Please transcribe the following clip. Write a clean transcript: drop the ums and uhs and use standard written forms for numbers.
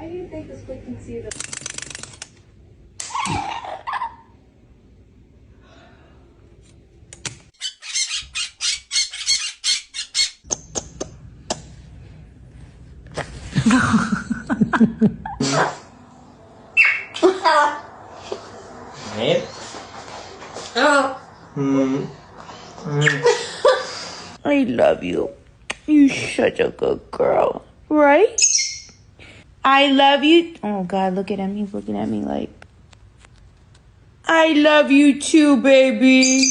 Why do you think the squid can see the... I love you. You're such a good girl, right? I love you. Oh God, look at him. He's looking at me like, I love you too, baby.